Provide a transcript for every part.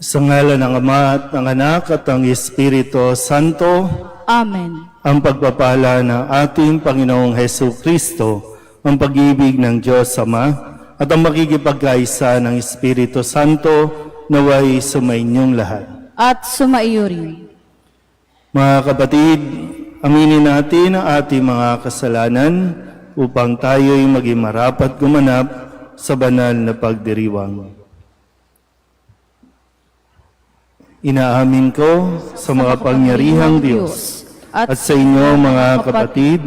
Sa ngalan ng Ama at ng Anak at ng Espiritu Santo, Amen. ang pagpapala ng ating Panginoong Hesu Kristo, ang pag-ibig ng Diyos Ama, at ang makikipagkaisa ng Espiritu Santo naway sumainyong lahat. At sumaiyo rin. Mga kapatid, aminin natin ang ating mga kasalanan upang tayo'y maging marapat gumanap sa banal na pagdiriwang. Inaamin ko sa makapangyarihang Diyos at sa inyo mga kapatid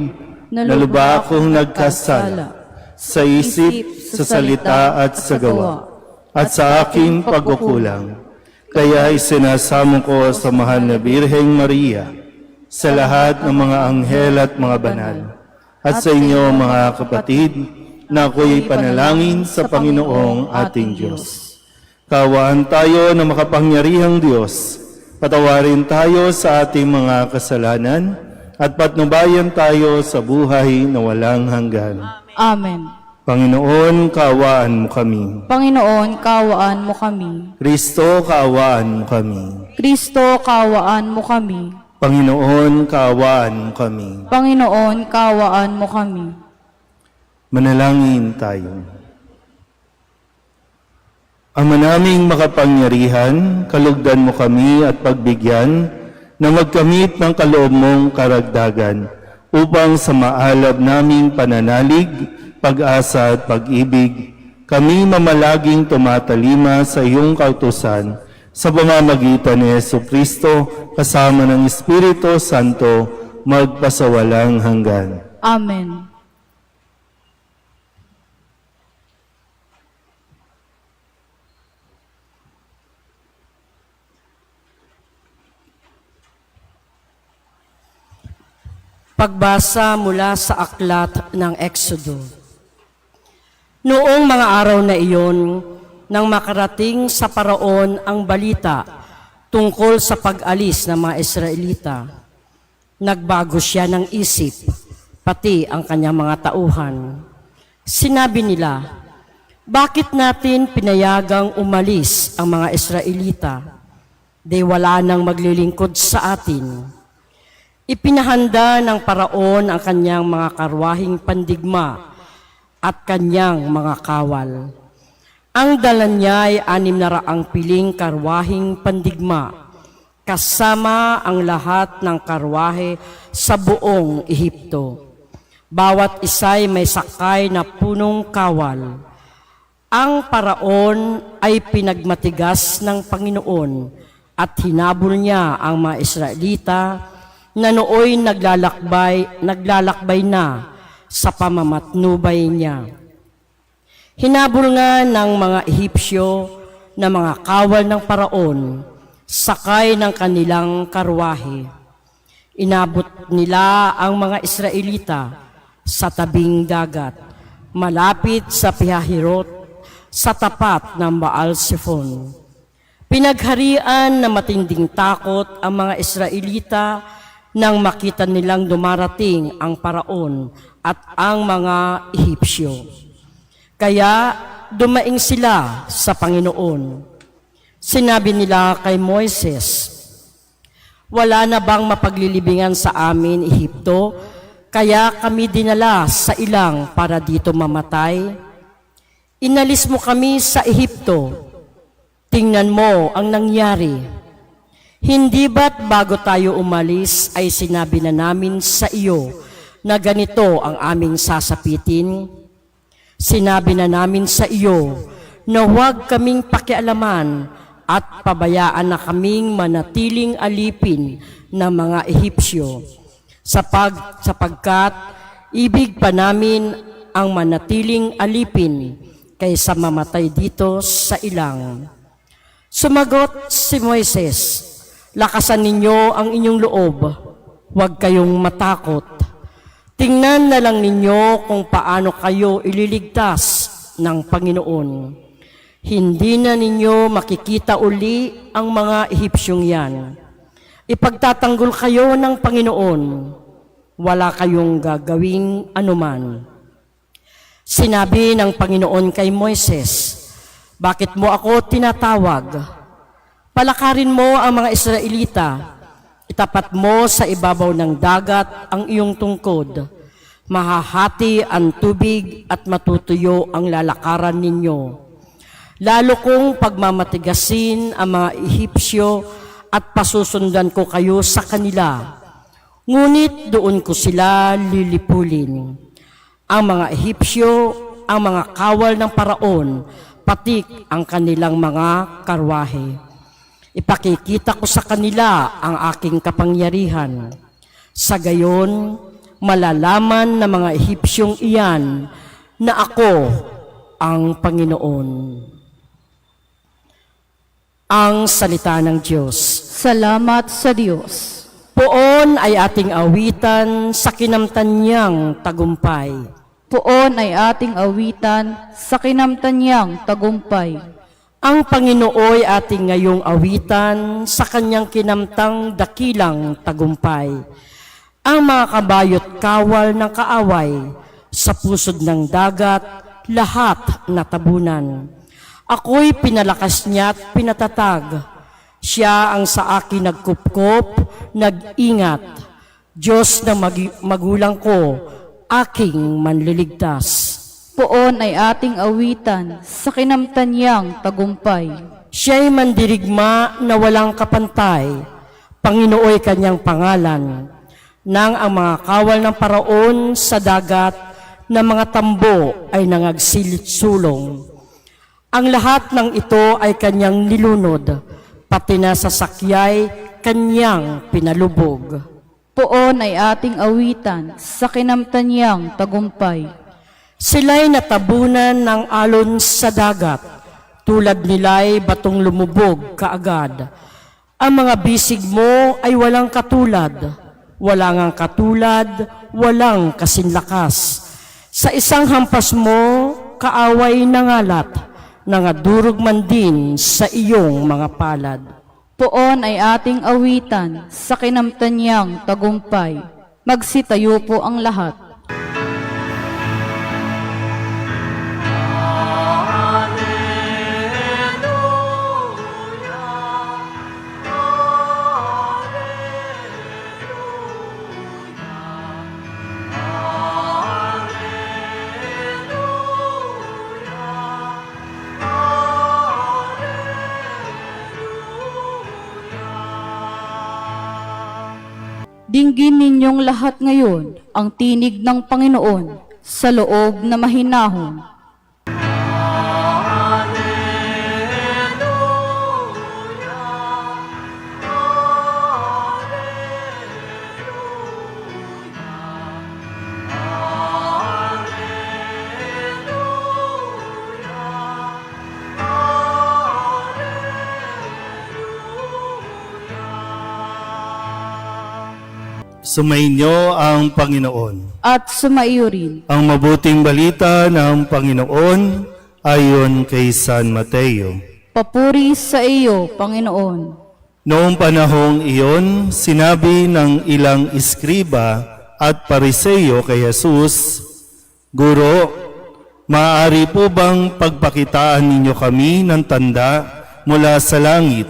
na lubha akong nagkasala sa isip, sa salita at sa gawa at sa aking pagkukulang. Kaya isinasamo ko sa mahal na Birheng Maria, sa lahat ng mga anghel at mga banal, at sa inyo mga kapatid na ako'y panalangin sa Panginoong ating Diyos. Kawaan tayo ng makapangyarihang Diyos, patawarin tayo sa ating mga kasalanan, at patnubayan tayo sa buhay na walang hanggan. Amen. Panginoon, kaawaan mo kami. Panginoon, kaawaan mo kami. Kristo, kaawaan mo kami. Kristo, kaawaan mo kami. Panginoon, kaawaan mo kami. Panginoon, kaawaan mo kami. Manalangin tayo. Ama naming makapangyarihan, kalugdan mo kami at pagbigyan na magkamit ng kaloob mong karagdagan upang sa maalab naming pananalig, pag-asa at pag-ibig, kami mamalaging tumatalima sa iyong kautusan sa pamamagitan ni Hesu Kristo kasama ng Espiritu Santo magpasawalang hanggan. Amen. Pagbasa mula sa aklat ng Exodo. Noong mga araw na iyon, nang makarating sa Paraon ang balita tungkol sa pag-alis ng mga Israelita, nagbago siya ng isip, pati ang kanyang mga tauhan. Sinabi nila, bakit natin pinayagang umalis ang mga Israelita? Di wala nang maglilingkod sa atin. Ipinahanda ng Paraon ang kanyang mga karwahing pandigma at kanyang mga kawal. Ang dala niya ay 600 piling karwahing pandigma, kasama ang lahat ng karwahe sa buong Ehipto. Bawat isa'y may sakay na punong kawal. Ang Paraon ay pinagmatigas ng Panginoon at hinabol niya ang mga Israelita na nooy naglalakbay na sa pamamatnubay niya. Hinabol nga ng mga Ehipsyo na mga kawal ng Paraon, sakay ng kanilang karwahe. Inabot nila ang mga Israelita sa tabing dagat, malapit sa Pihahirot, sa tapat ng Baal-Zephon. Pinagharian na matinding takot ang mga Israelita nang makita nilang dumarating ang Paraon at ang mga Ehipsyo. Kaya dumaing sila sa Panginoon. Sinabi nila kay Moises, wala na bang mapaglilibingan sa amin, Ehipto? Kaya kami dinala sa ilang para dito mamatay? Inalis mo kami sa Ehipto. Tingnan mo ang nangyari. Hindi ba't bago tayo umalis ay sinabi na namin sa iyo na ganito ang aming sasapitin? Sinabi na namin sa iyo na huwag kaming pakialaman at pabayaan na kaming manatiling alipin ng mga Ehipsyo, sapagkat ibig pa namin ang manatiling alipin kaysa mamatay dito sa ilang. Sumagot si Moises, lakasan ninyo ang inyong loob, huwag kayong matakot. Tingnan na lang ninyo kung paano kayo ililigtas ng Panginoon. Hindi na ninyo makikita uli ang mga Ehipsyong yan. Ipagtatanggol kayo ng Panginoon, wala kayong gagawing anuman. Sinabi ng Panginoon kay Moises, bakit mo ako tinatawag? Palakarin mo ang mga Israelita. Itapat mo sa ibabaw ng dagat ang iyong tungkod. Mahahati ang tubig at matutuyo ang lalakaran ninyo. Lalo kong pagmamatigasin ang mga Ehipsyo at pasusundan ko kayo sa kanila. Ngunit doon ko sila lilipulin. Ang mga Ehipsyo, ang mga kawal ng paraon, pati ang kanilang mga karwahe. Ipakikita ko sa kanila ang aking kapangyarihan. Sa gayon, malalaman ng mga Ehipsyong iyan na ako ang Panginoon. Ang salita ng Diyos. Salamat sa Diyos. Poon ay ating awitan sa kinamtan niyang tagumpay. Poon ay ating awitan sa kinamtan niyang tagumpay. Ang Panginooy ating ngayong awitan sa kanyang kinamtang dakilang tagumpay. Ang mga kabayot kawal ng kaaway sa pusod ng dagat, lahat natabunan. Ako'y pinalakas niya at pinatatag. Siya ang sa akin nagkupkop, nag-ingat. Diyos na magulang ko, aking manliligtas. Poon ay ating awitan sa kinamtan niyang tagumpay. Siya'y mandirigma na walang kapantay. Panginooy kanyang pangalan. Nang ang mga kawal ng paraon sa dagat na mga tambo ay nangagsilit-sulong. Ang lahat ng ito ay kanyang nilunod, pati na sa sakyay kanyang pinalubog. Poon ay ating awitan sa kinamtan niyang tagumpay. Sila'y natabunan ng alon sa dagat, tulad nila'y batong lumubog kaagad. Ang mga bisig mo ay walang katulad, walang katulad, walang kasinlakas. Sa isang hampas mo, kaaway nangalat, nangadurog man din sa iyong mga palad. Poon ay ating awitan sa kinamtan niyang tagumpay. Magsitayo po ang lahat. Dinggin ninyong lahat ngayon ang tinig ng Panginoon sa loob na mahinahon. Sumainyo ang Panginoon. At sumaiyo rin. Ang mabuting balita ng Panginoon ayon kay San Mateo. Papuri sa iyo, Panginoon. Noong panahong iyon, sinabi ng ilang iskriba at pariseyo kay Jesus, Guro, maaari po bang pagpakitaan ninyo kami ng tanda mula sa langit?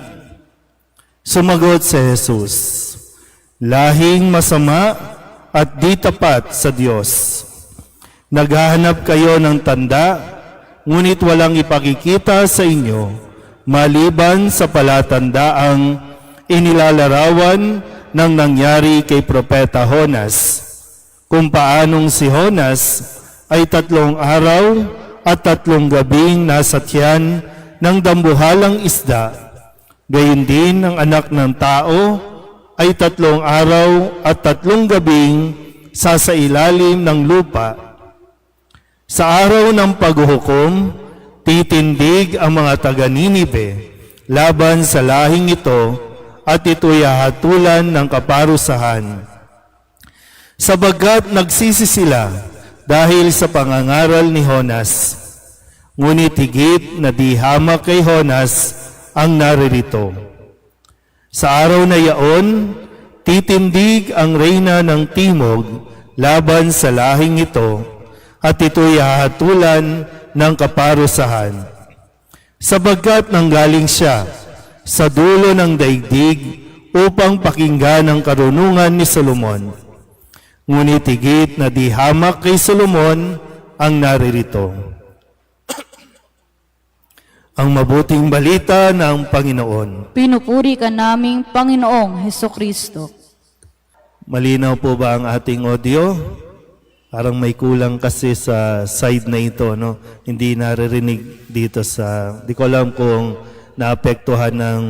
Sumagot si Jesus, lahing masama at di tapat sa Diyos. Naghahanap kayo ng tanda, ngunit walang ipakikita sa inyo, maliban sa palatandaang inilalarawan ng nangyari kay Propeta Jonas, kung paanong si Jonas ay 3 araw at 3 gabing nasa tiyan ng dambuhalang isda, gayon din ang Anak ng Tao ay 3 araw at 3 gabing sasailalim ng lupa. Sa araw ng paghuhukom, titindig ang mga taga-Ninive laban sa lahing ito at ito'y hahatulan ng kaparusahan. Sabagkat nagsisi sila dahil sa pangangaral ni Jonas, ngunit higit na di hamak kay Jonas ang naririto. Sa araw na yaon, titindig ang reyna ng timog laban sa lahing ito, at ito'y hahatulan ng kaparusahan. Sabagkat nanggaling siya sa dulo ng daigdig upang pakinggan ang karunungan ni Solomon. Ngunit higit na di hamak kay Solomon ang naririto. Ang mabuting balita ng Panginoon. Pinupuri ka naming Panginoong Hesukristo. Malinaw po ba ang ating audio? Parang may kulang kasi sa side na ito, no? Hindi naririnig dito sa, di ko alam kung naapektuhan ng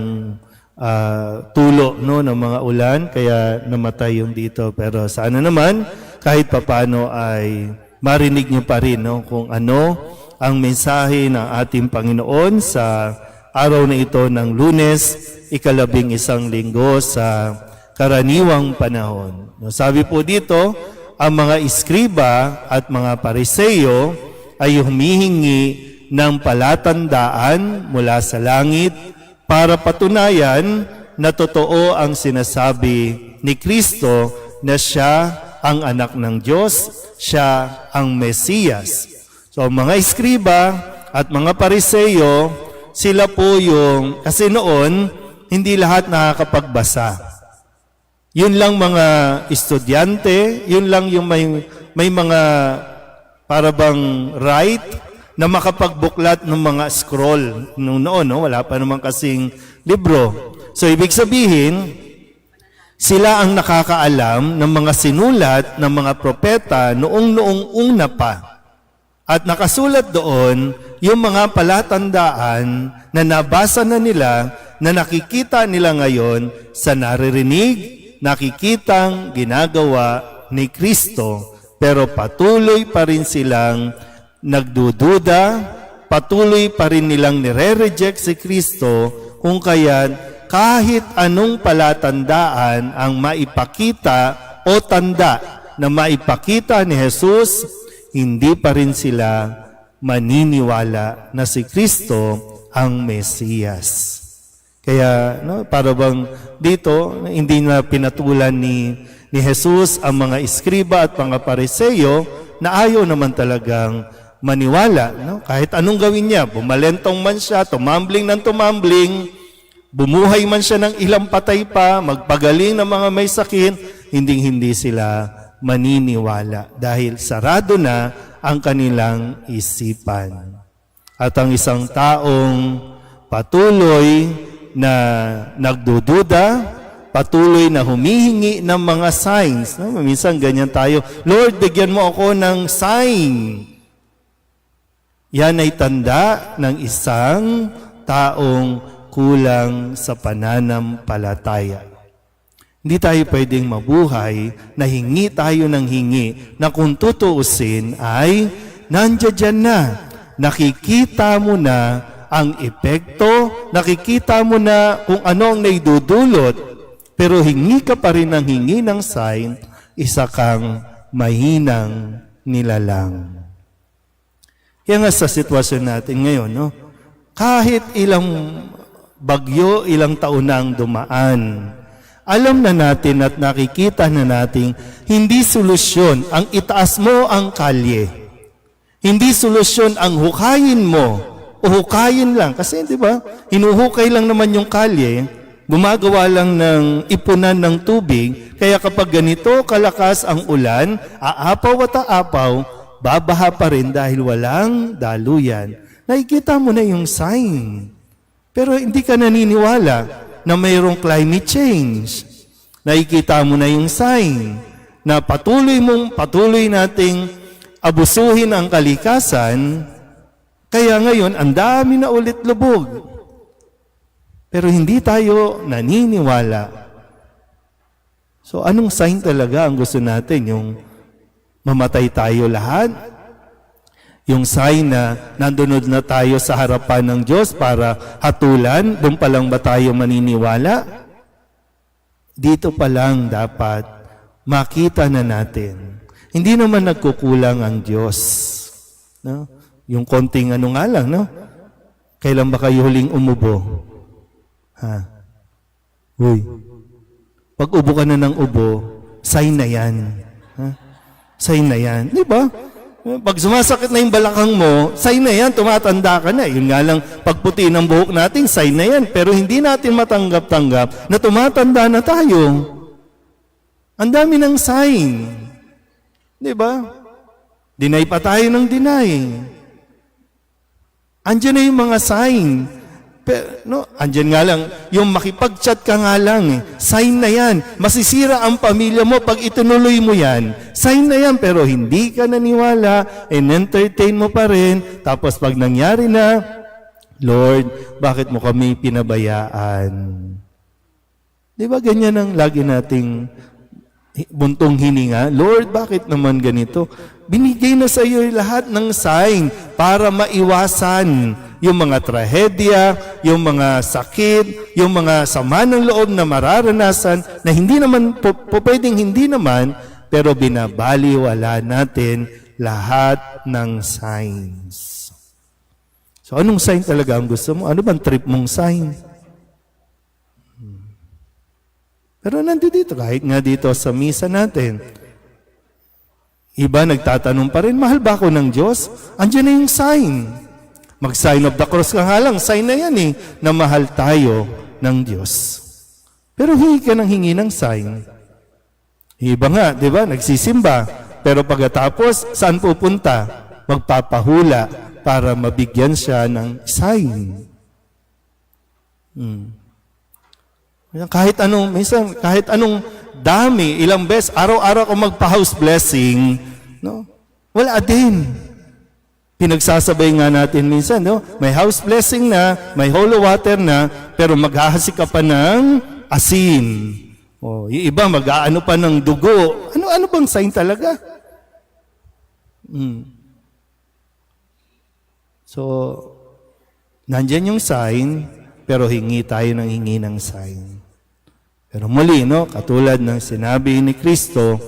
tulo, no, ng mga ulan, kaya namatay yung dito. Pero sana naman, kahit papano ay marinig niyo pa rin, no, kung ano ang mensahe ng ating Panginoon sa araw na ito ng Lunes, 11 linggo sa karaniwang panahon. No, sabi po dito, ang mga iskriba at mga pariseyo ay humihingi ng palatandaan mula sa langit para patunayan na totoo ang sinasabi ni Kristo na siya ang anak ng Diyos, siya ang Mesiyas. So mga iskriba at mga pariseyo, sila po yung, kasi noon, hindi lahat nakakapagbasa. Yun lang mga estudyante, yun lang yung may mga para bang right na makapagbuklat ng mga scroll. Noon, no? Wala pa naman kasing libro. So ibig sabihin, sila ang nakakaalam ng mga sinulat ng mga propeta noong una pa. At nakasulat doon yung mga palatandaan na nabasa na nila, na nakikita nila ngayon sa naririnig, nakikitang ginagawa ni Kristo, pero patuloy pa rin silang nagdududa, patuloy pa rin nilang nire-reject si Kristo, kung kaya't kahit anong palatandaan ang maipakita o tanda na maipakita ni Jesus, hindi pa rin sila maniniwala na si Kristo ang Mesiyas. Kaya, no, para bang dito, hindi na pinatulan ni Jesus ang mga iskriba at mga pariseyo na ayaw naman talagang maniwala. No? Kahit anong gawin niya, bumalentong man siya, tumambling ng tumambling, bumuhay man siya ng ilang patay pa, magpagaling ng mga may sakit, hindi sila maniniwala dahil sarado na ang kanilang isipan. At ang isang taong patuloy na nagdududa, patuloy na humihingi ng mga signs. No? Minsan ganyan tayo, Lord, bigyan mo ako ng sign. Yan ay tanda ng isang taong kulang sa pananampalataya. Hindi tayo pwedeng mabuhay na hingi tayo ng hingi na kung tutuusin ay nandiyan na. Nakikita mo na ang epekto, nakikita mo na kung ano ang naidudulot, pero hingi ka pa rin ng hingi ng sign, isa kang mahinang nilalang. Kaya nga sa sitwasyon natin ngayon, no? Kahit ilang bagyo, ilang taon na ang dumaan, alam na natin at nakikita na natin, hindi solusyon ang itaas mo ang kalye. Hindi solusyon ang hukayin mo o hukayin lang. Kasi di ba, hinuhukay lang naman yung kalye, gumagawa lang ng ipunan ng tubig, kaya kapag ganito kalakas ang ulan, aapaw at aapaw, babaha pa rin dahil walang daluyan. Nakikita mo na yung sign. Pero hindi ka naniniwala na mayroong climate change. Nakikita mo na yung sign na patuloy nating abusuhin ang kalikasan, kaya ngayon ang dami na ulit lubog. Pero hindi tayo naniniwala. So anong sign talaga ang gusto natin? Yung mamatay tayo lahat? Yung sign na nandunod na tayo sa harapan ng Diyos para hatulan, doon pa lang ba tayo maniniwala? Dito pa lang dapat makita na natin. Hindi naman nagkukulang ang Diyos. No? Yung konting ano nga lang, no? Kailan ba kayo huling umubo? Ha? Uy. Pag ubo ka na ng ubo, sign na yan. Ha? Sign na yan. Di ba? Pag sumasakit na yung balakang mo, sign na yan, tumatanda ka na. Yun nga lang, pagputi ng buhok natin, sign na yan. Pero hindi natin matanggap-tanggap na tumatanda na tayo. Ang dami ng sign. Di ba? Deny pa tayo ng deny. Andiyan na yung mga sign. Pero, no, andyan nga lang, yung makipag-chat ka nga lang, sign na yan. Masisira ang pamilya mo pag itinuloy mo yan. Sign na yan, pero hindi ka naniwala, and entertain mo pa rin. Tapos pag nangyari na, Lord, bakit mo kami pinabayaan? Di ba ganyan ang lagi nating buntong hininga? Lord, bakit naman ganito? Binigay na sa iyo lahat ng sign para maiwasan yung mga trahedya, yung mga sakit, yung mga sama ng loob na mararanasan na hindi naman, pwedeng hindi naman, pero binabaliwala natin lahat ng signs. So anong sign talaga ang gusto mo? Ano bang trip mong sign? Pero nandito, kahit nga dito sa misa natin, iba nagtatanong pa rin, mahal ba ako ng Diyos? Andiyan na yung sign. Mag-sign of the cross ka nga lang, sign na yan na mahal tayo ng Diyos. Pero hingi ka ng hingi ng sign. Iba nga, di ba, nagsisimba. Pero pagkatapos, saan pupunta? Magpapahula para mabigyan siya ng sign. Kahit anong dami, ilang beses, araw-araw ako magpa-house blessing, no? Wala din. Pinagsasabay nga natin minsan, no? May house blessing na, may holy water na, pero maghahasi ka pa ng asin. O, yung iba mag-aano pa ng dugo. Ano bang sign talaga? So, nandyan yung sign, pero hingi tayo ng hingi ng sign. Pero muli, no, katulad ng sinabi ni Kristo,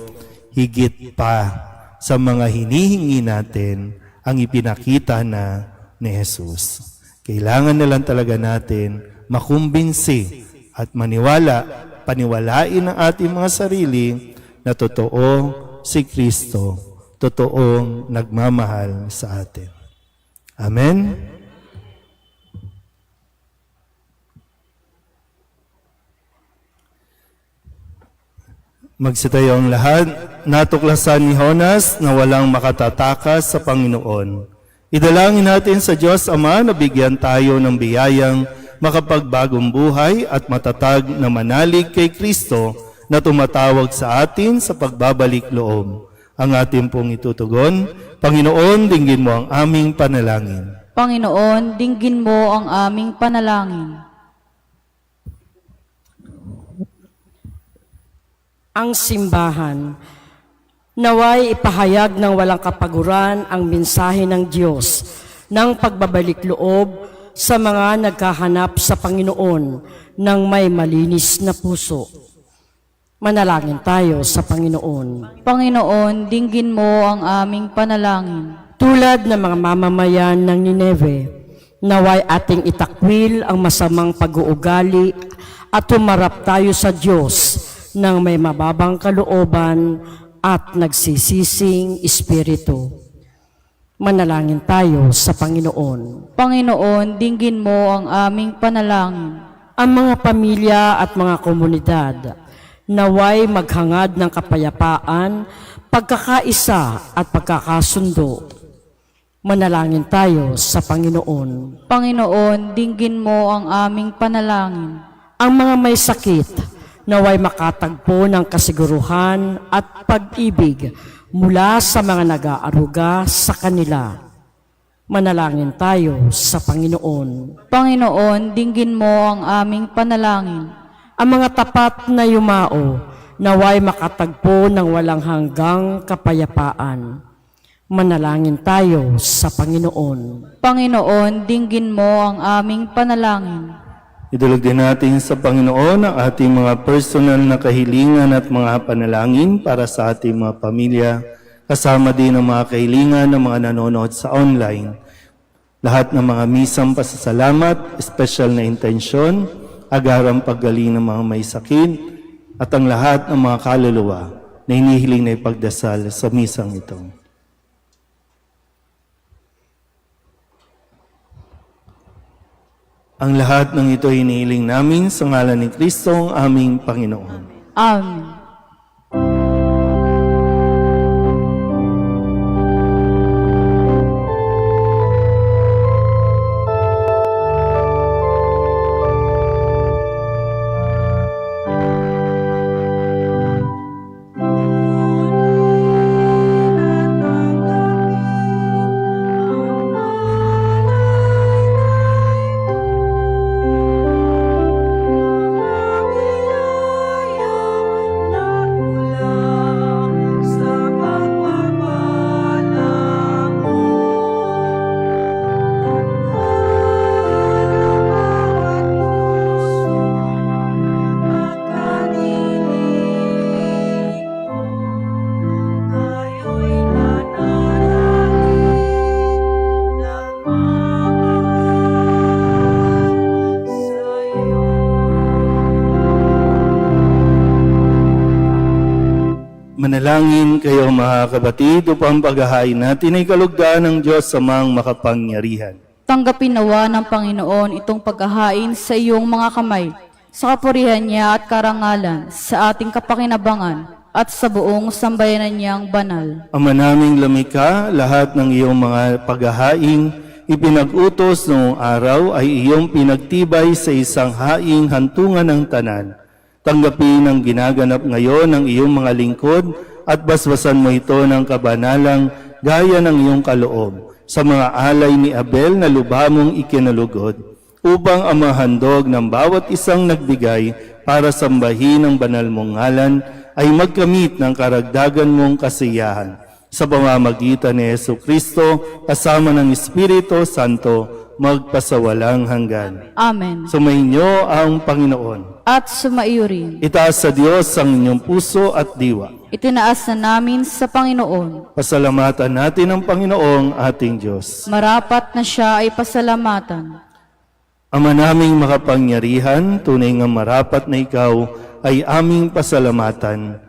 higit pa sa mga hinihingi natin ang ipinakita na ni Jesus. Kailangan na lang talaga natin makumbinsi at paniwalain ang ating mga sarili na totoo si Kristo, totoong nagmamahal sa atin. Amen? Magsitayo ang lahat. Natuklasan ni Jonas na walang makatatakas sa Panginoon. Idalangin natin sa Diyos Ama na bigyan tayo ng biyayang makapagbagong buhay at matatag na manalig kay Kristo na tumatawag sa atin sa pagbabalik loob. Ang ating pong itutugon, Panginoon, dinggin mo ang aming panalangin. Panginoon, dinggin mo ang aming panalangin. Ang simbahan, naway ipahayag ng walang kapaguran ang mensahe ng Diyos ng pagbabalik loob sa mga nagkahanap sa Panginoon ng may malinis na puso. Manalangin tayo sa Panginoon. Panginoon, dinggin mo ang aming panalangin. Tulad ng mga mamamayan ng Nineve, naway ating itakwil ang masamang pag-uugali at humarap tayo sa Diyos ng may mababang kalooban at nagsisising espiritu. Manalangin tayo sa Panginoon. Panginoon, dinggin mo ang aming panalangin. Ang mga pamilya at mga komunidad naway maghangad ng kapayapaan, pagkakaisa at pagkakasundo. Manalangin tayo sa Panginoon. Panginoon, dinggin mo ang aming panalangin. Ang mga may sakit naway makatagpo ng kasiguruhan at pag-ibig mula sa mga nag-aaruga sa kanila. Manalangin tayo sa Panginoon. Panginoon, dinggin mo ang aming panalangin. Ang mga tapat na yumao naway makatagpo ng walang hanggang kapayapaan. Manalangin tayo sa Panginoon. Panginoon, dinggin mo ang aming panalangin. Idulog din natin sa Panginoon ang ating mga personal na kahilingan at mga panalangin para sa ating mga pamilya, kasama din ang mga kahilingan ng mga nanonood sa online. Lahat ng mga misang pasasalamat, special na intensyon, agarang paggaling ng mga may sakit, at ang lahat ng mga kaluluwa na hinihiling na ipagdasal sa misang ito. Ang lahat ng ito hinihiling namin sa ngalan ni Kristo ang aming Panginoon. Amen. Manalangin kayo mga kabatid upang paghahain natin ay kalugdan ng Diyos amang makapangyarihan. Tanggapin nawa ng Panginoon itong paghahain sa iyong mga kamay, sa kapurihan niya at karangalan, sa ating kapakinabangan, at sa buong sambayanan niyang banal. Ama naming lamika, lahat ng iyong mga paghahain, ipinag-utos noong araw ay iyong pinagtibay sa isang haing hantungan ng tanan. Tanggapin ang ginaganap ngayon ng iyong mga lingkod at basbasan mo ito ng kabanalang gaya ng iyong kaloob sa mga alay ni Abel na lubhamong ikinalugod upang ang mahandog ng bawat isang nagbigay para sambahin ang banal mong ngalan ay magkamit ng karagdagan mong kasiyahan sa pamamagitan ni Jesucristo kasama ng Espiritu Santo magpasawalang hanggan. Amen. Sumainyo ang Panginoon. At sumaiyo rin. Itaas sa Diyos ang inyong puso at diwa. Itinaas na namin sa Panginoon. Pasalamatan natin ang Panginoong ating Diyos. Marapat na siya ay pasalamatan. Ama naming makapangyarihan, tunay nga marapat na ikaw ay aming pasalamatan.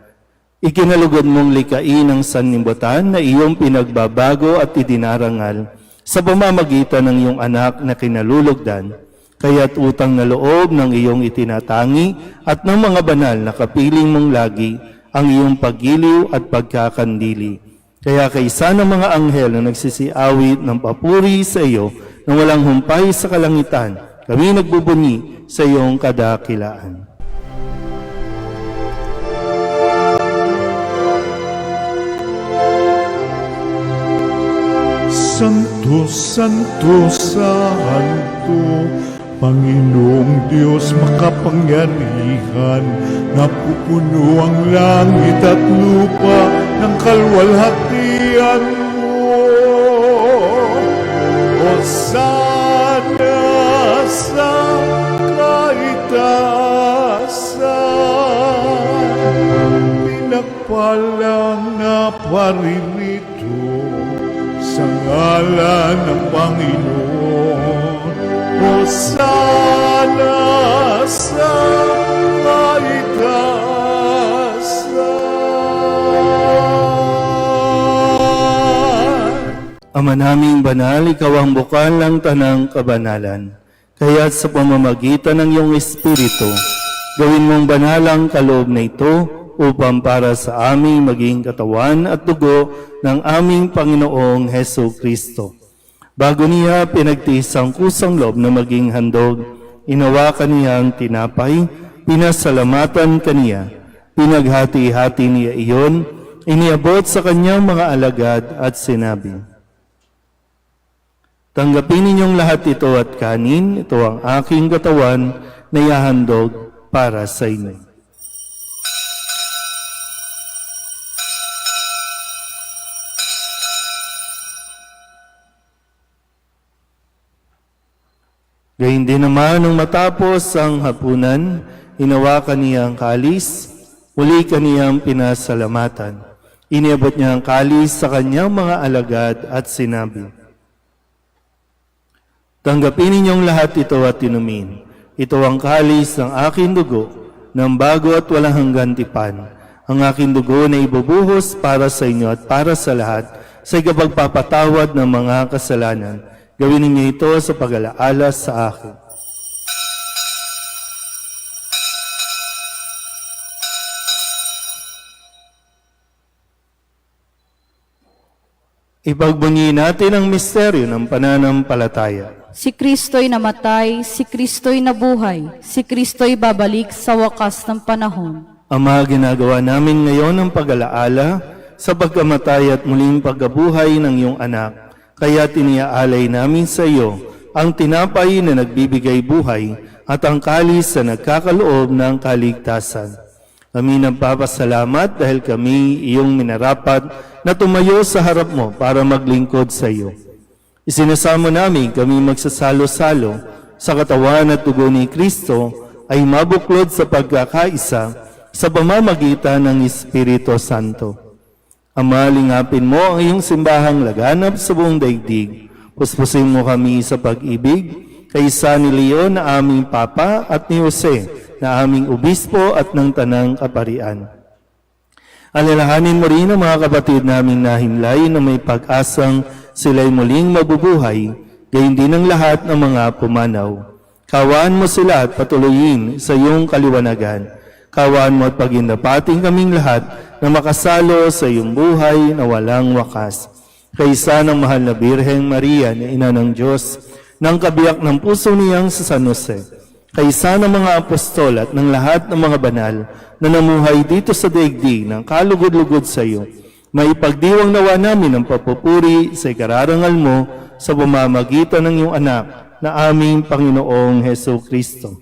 Ikinalugod mong likain ang sanlibutan na iyong pinagbabago at idinarangal sa pamamagitan ng iyong anak na kinalulugdan, kaya't utang na loob ng iyong itinatangi at ng mga banal na kapiling mong lagi ang iyong paggiliw at pagkakandili. Kaya kaysa ng mga anghel na nagsisiawit ng papuri sa iyo na walang humpay sa kalangitan, kami nagbubunyi sa iyong kadakilaan. Santo, Santo, Santo, Panginoong Diyos makapangyarihan, napupuno ang langit at lupa ng kalwalhatian mo. Hosana sa kaitaasan, pinagpalang na paririto sa ngalan ng Panginoon. Hosana sa kaitaasan. Ama naming banal, ikaw ang bukal ng tanang kabanalan. Kaya't sa pamamagitan ng iyong Espiritu, gawin mong banal ang kaloob na ito upang para sa aming maging katawan at dugo ng aming Panginoong Heso Kristo. Bago niya pinagtiis ang kusang loob na maging handog, inawakan niya ang tinapay, pinasalamatan kaniya, pinaghati-hati niya iyon, iniabot sa kanyang mga alagad at sinabi, "Tanggapin ninyong lahat ito at kanin, ito ang aking katawan na ihahandog para sa inyo." Gayun din naman nung matapos ang hapunan, hinawakan niya ang kalis, muli kaniyang pinasalamatan. Iniabot niya ang kalis sa kanyang mga alagad at sinabi, "Tanggapin ninyong lahat ito at inumin. Ito ang kalis ng aking dugo, ng bago at walang hanggan tipan. Ang aking dugo na ibubuhos para sa inyo at para sa lahat sa ikapagpapatawad ng mga kasalanan. Gawin ninyo ito sa pag-alaala sa akin." Ipagbunyi natin ang misteryo ng pananampalataya. Si Kristo'y namatay, si Kristo'y nabuhay, si Kristo'y babalik sa wakas ng panahon. Ama, ginagawa namin ngayon ang pag-alaala sa pagkamatay at muling pagkabuhay ng iyong anak. Kaya tiniaalay namin sa iyo ang tinapay na nagbibigay buhay at ang kalis na nagkakaloob ng kaligtasan. Kami nagpapasalamat dahil kami iyong minarapat na tumayo sa harap mo para maglingkod sa iyo. Isinasamo namin kami magsasalo-salo sa katawan at dugo ni Kristo ay mabuklod sa pagkakaisa sa pamamagitan ng Espiritu Santo. Ama, lingapin mo ang iyong simbahang laganap sa buong daigdig. Puspusin mo kami sa pag-ibig, kaysa ni Leon na aming Papa at ni Jose na aming Obispo at ng Tanang Kaparian. Alalahanin mo rin ang mga kapatid naming nahimlay na may pag-asang sila'y muling mabubuhay, gayon din ang lahat ng mga pumanaw. Kawaan mo sila at patuloyin sa iyong kaliwanagan. Kawaan mo at pagindapating kaming lahat na makasalo sa iyong buhay na walang wakas. Kaysa ng mahal na Birheng Maria na Ina ng Diyos, ng kabiyak ng puso niyang sa San Jose, kaysa ng mga apostol at ng lahat ng mga banal na namuhay dito sa daigdig ng kalugod-lugod sa iyo, maipagdiwang nawa namin ang papupuri sa ikararangal mo sa pamamagitan ng iyong anak na aming Panginoong Heso Kristo.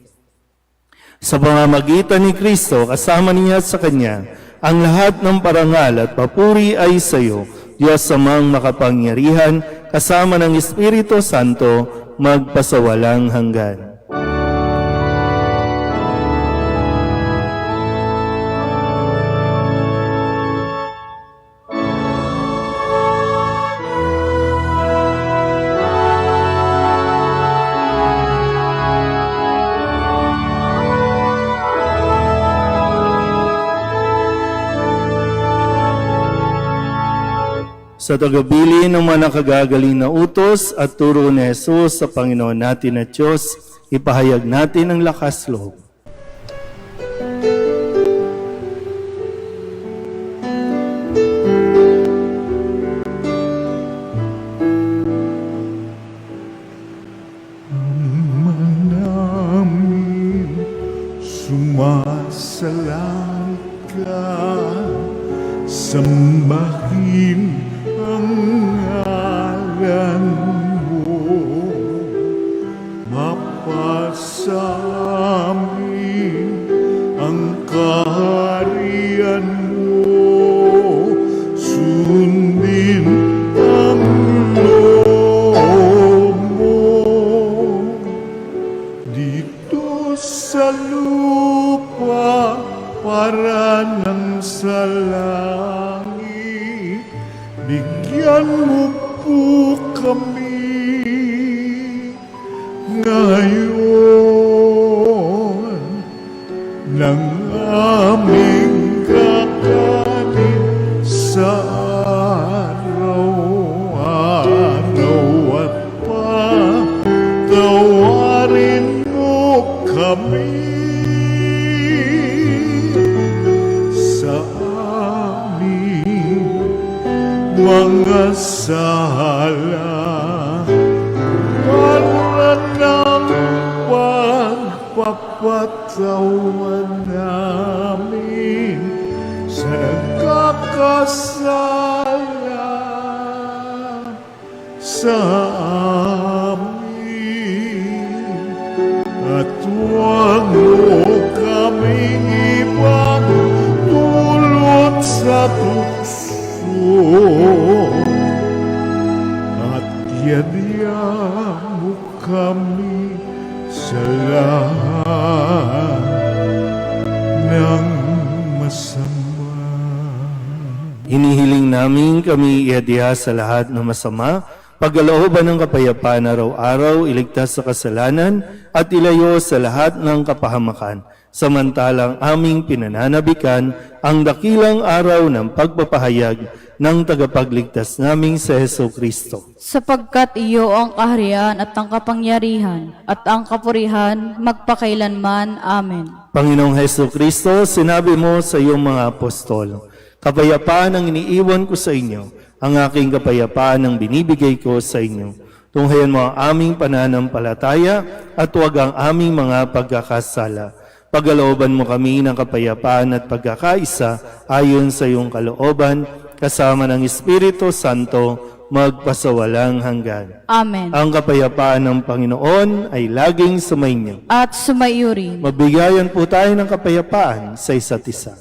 Sa pamamagitan ni Kristo, kasama niya sa Kanya, ang lahat ng parangal at papuri ay sa iyo, Diyos Amang makapangyarihan, kasama ng Espiritu Santo, magpasawalang hanggan. Sa tagabili ng mga nakagagaling na utos at turo ni Jesus sa Panginoon natin at Diyos, ipahayag natin ang lakas loob. namin sumasalang ka, sambahin ang ngalan mo, mapasamin ang kaharian mo, sundin ang loob mo dito sa lupa para nang sa langit. Bigyan mo po kami ngayon ng aming kakanin sa araw-araw at patawarin mo kami sa aming mga sala para ng pagpapatawan namin sa nagkakasala sa amin, at huwag mo kaming ipagdulot sa tukso, at yadya mo kami sa lahat ng masama. Hinihiling namin kami iadya sa lahat ng masama, pagkalooban ng kapayapaan araw-araw, iligtas sa kasalanan, at ilayo sa lahat ng kapahamakan. Samantalang aming pinananabikan ang dakilang araw ng pagpapahayag ng tagapagligtas naming si Heso Kristo. Sapagkat iyo ang kaharian at ang kapangyarihan at ang kapurihan magpakailanman. Amen. Panginoong Heso Kristo, sinabi mo sa iyong mga apostol, kapayapaan ang iniiwan ko sa inyo, Ang aking kapayapaan ang binibigay ko sa inyo. Tunghayan mo ang aming pananampalataya at huwag ang aming mga pagkakasala. Pagalooban mo kami ng kapayapaan at pagkakaisa ayon sa iyong kalooban, kasama ng Espiritu Santo, magpasawalang hanggan. Amen. Ang kapayapaan ng Panginoon ay laging sumainyo. At sumaiyo rin. Mabigayan po tayo ng kapayapaan sa isa't isa.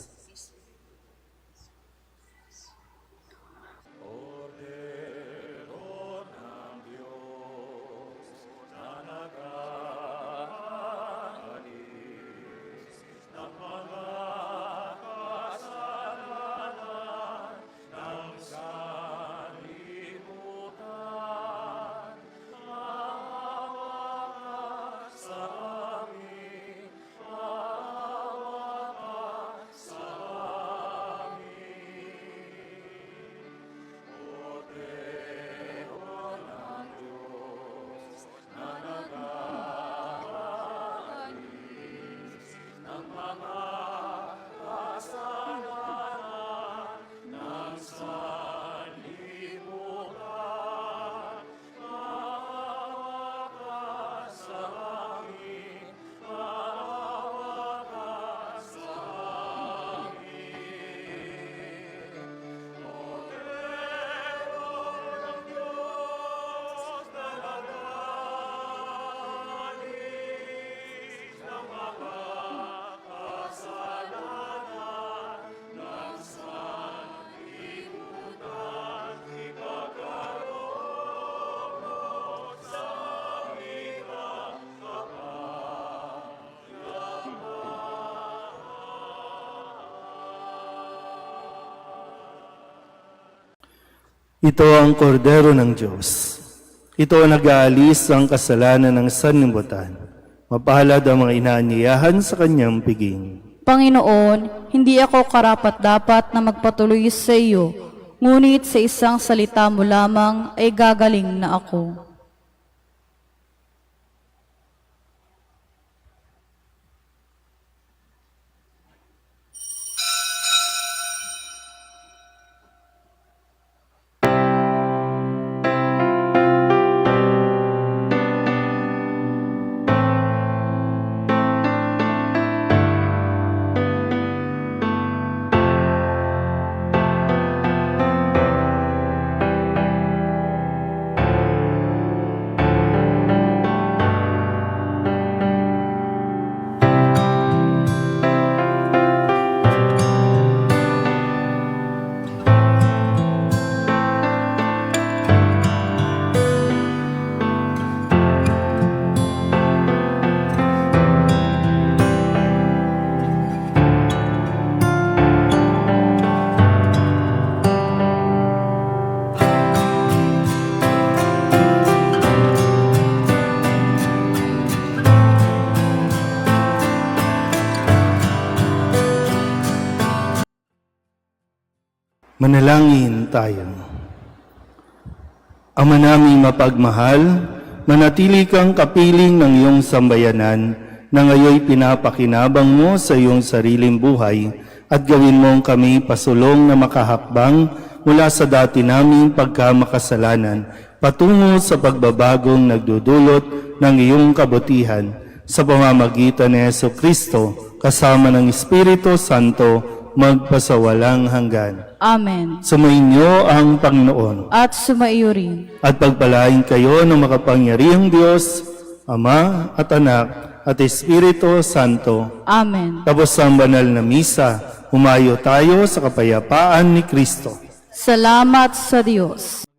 Ito ang kordero ng Diyos. Ito ang nag-aalis ang kasalanan ng sanlibutan. Mapalad ang mga inaanyayahan sa kanyang piging. Panginoon, hindi ako karapat-dapat na magpatuloy sa iyo, ngunit sa isang salita mo lamang ay gagaling na ako. Manalangin tayo. Ama naming mapagmahal, manatili kang kapiling ng iyong sambayanan na ngayoy pinapakinabang mo sa iyong sariling buhay at gawin mong kami pasulong na makahakbang mula sa dati naming pagkamakasalanan patungo sa pagbabagong nagdudulot ng iyong kabutihan sa pamamagitan ni Jesucristo kasama ng Espiritu Santo magpasawalang hanggan. Amen. Sumainyo ang Panginoon At sumaiyo rin. at pagpalain kayo ng makapangyarihang Diyos, Ama at Anak at Espiritu Santo. Amen. Tapos ang banal na misa, humayo tayo sa kapayapaan ni Kristo. Salamat sa Diyos.